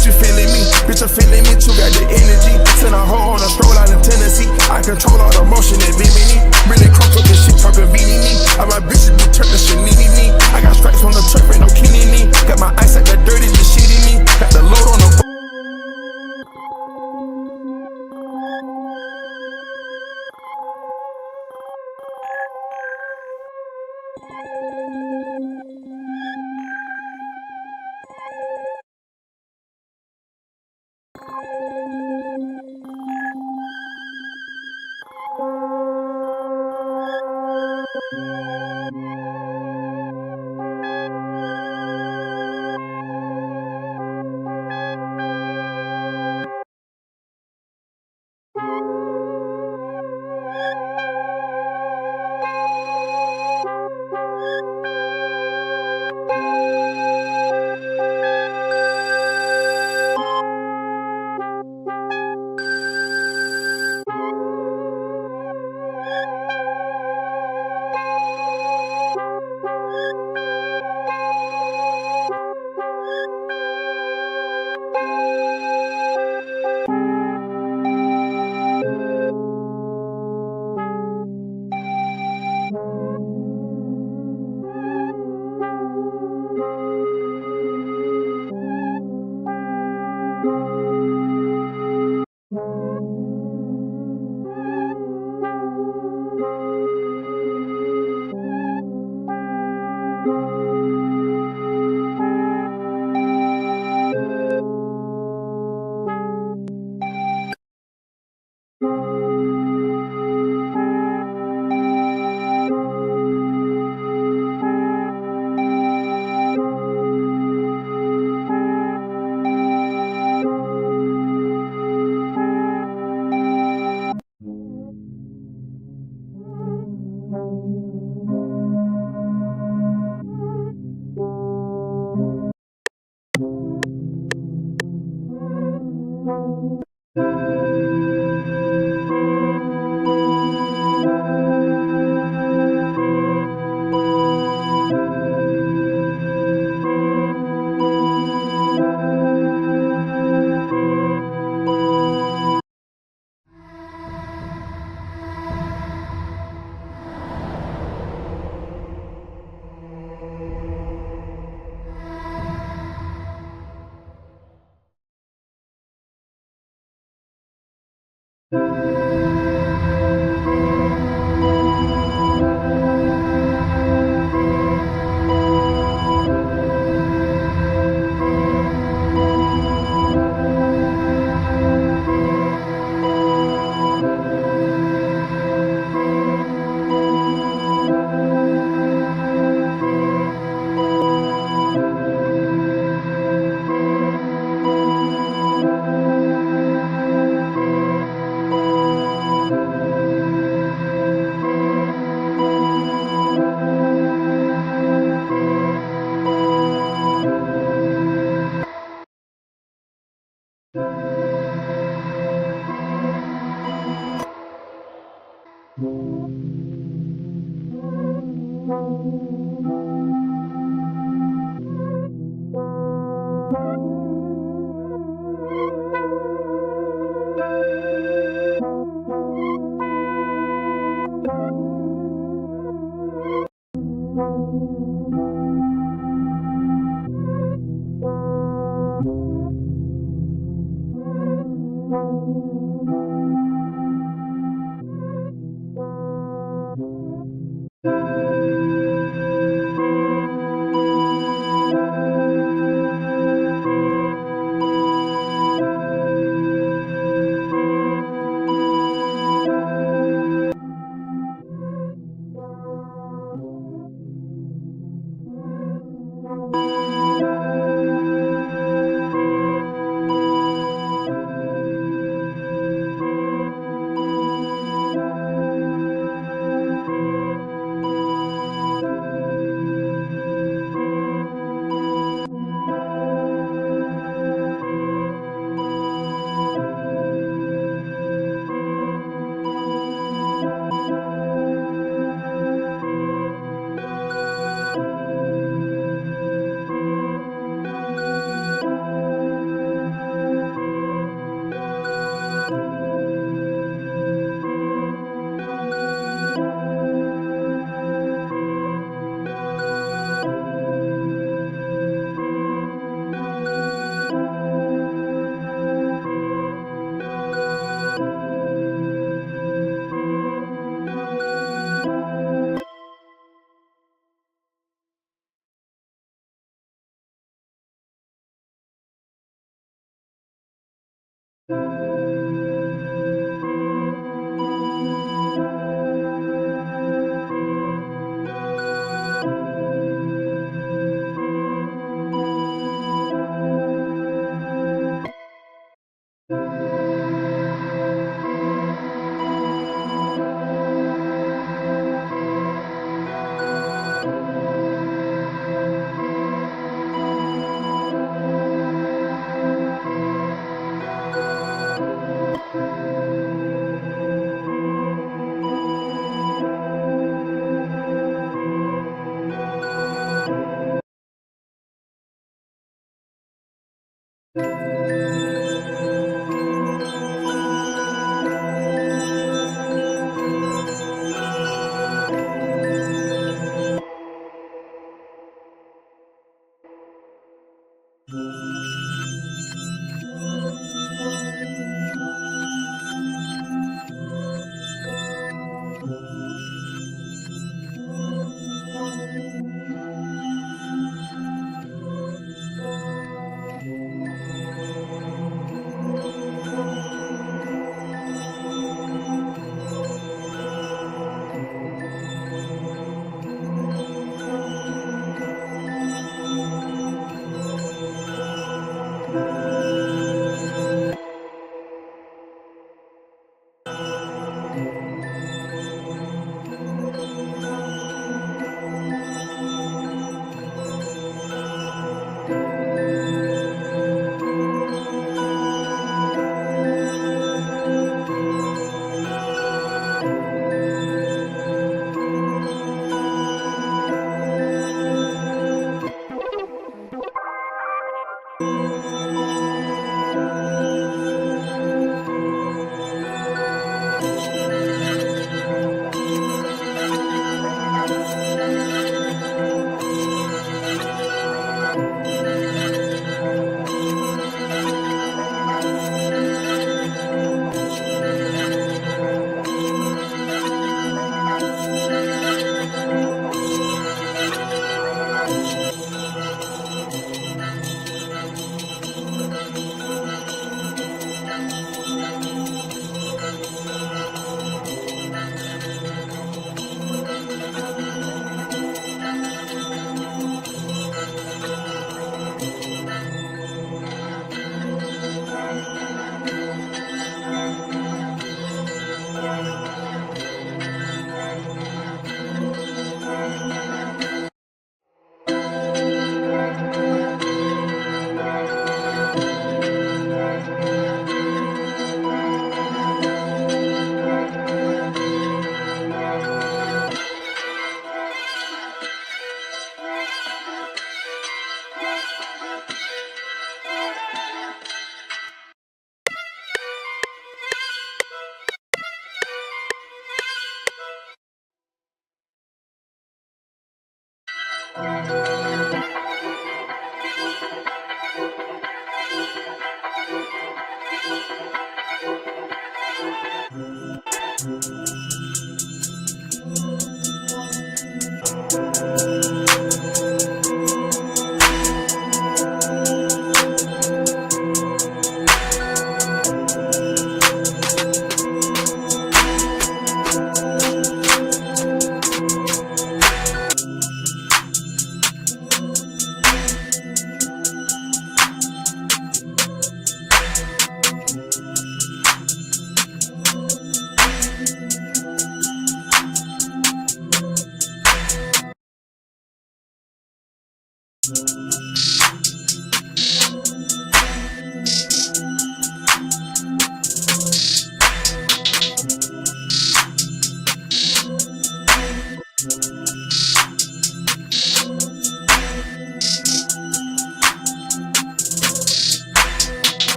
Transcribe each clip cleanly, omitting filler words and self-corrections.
Bitch, you feeling me? Bitch, I'm feeling me too. Got the energy. Send a hoe on a stroll out in Tennessee. I control all the motion that be me. Really crunk up this shit, talking beanie. All my bitches be turned to shanini. I got stripes on the truck, ain't no kinini. Got my ice at the dirty, just shitting me. Got the load on the.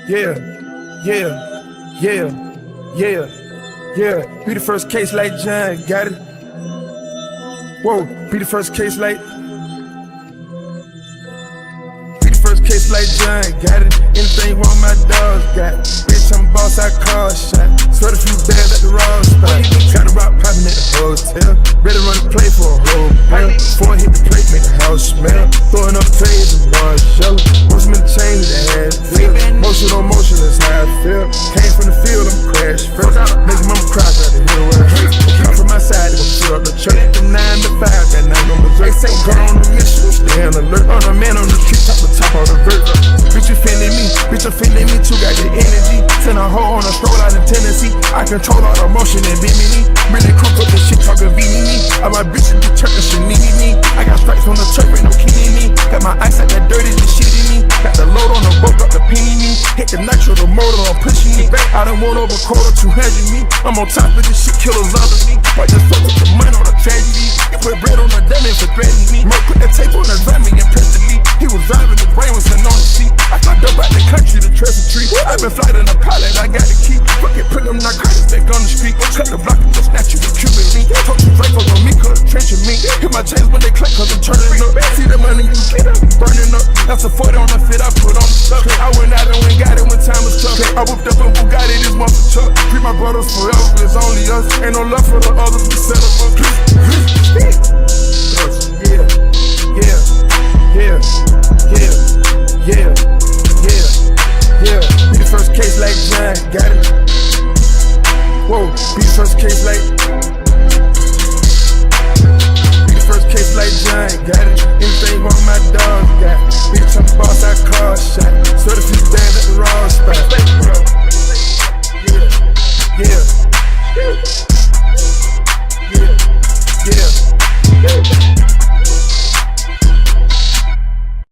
Yeah, yeah, yeah, yeah, yeah. Be the first case like John, got it. Whoa, be the first case like. Be the first case like John, got it. Anything wrong, my dogs got it. Bitch, I'm boss, I call shot. Sweat a few bands at the raw spot. Got a rock poppin' at the hotel. Ready to run the play for a whole bill. Before I hit the plate, make the house smell. Throwing up trays and one shell. Most of the chain with the ass feel. Motion on motion, that's how I feel. Came from the field, I'm crash fell. Make mama cry, got to hear where it hurt. Come from my side, they gon' fill up the church. From 9 to 5, got 9 on the They say go on the mission, stay on alert. On a man on the street, top on the vert. Bitch, you feeling me? Bitch, you feeling me too, got the energy. Send a hoe on a stroll out in Tennessee. I control all the motion and be me. Really cook up this shit, talking VNE. All my bitches be turning shit, me. I got stripes on the turf, ain't no kidding me. Got my eyes like that dirty, this shit in me. Got the load on the boat, got the penny me. Hit the nitro, the motor, I'm pushing me. I done won over quarter, 200 me. I'm on top of this shit, killers under me. Why just fuck with the money on the tragedy? You put bread on the dummy for threatening me. Merc put that tape on the drum and impressed me. He was driving, the brain was sitting on the seat. I climbed up out the country to trust a tree. I been flying in a pilot, I got the key. Fuck it, put them narcotics back on the street. Cut the block and just snatch you with Cuban me. Talk to Draco on me, cause it's trenching me. Hit my chains when they clap, cause I'm turning up. See the money you get, I'm burning up. That's a 40 on the fit, I put on the stuff. I went out and went got it when time was tough. I whipped up a Bugatti, this monster truck. Free my brothers forever, it's only us. Ain't no love for the others, we set up on yeah, yeah, yeah, yeah, yeah, yeah, yeah. Be the first case like John, got it. Whoa, be the first case like.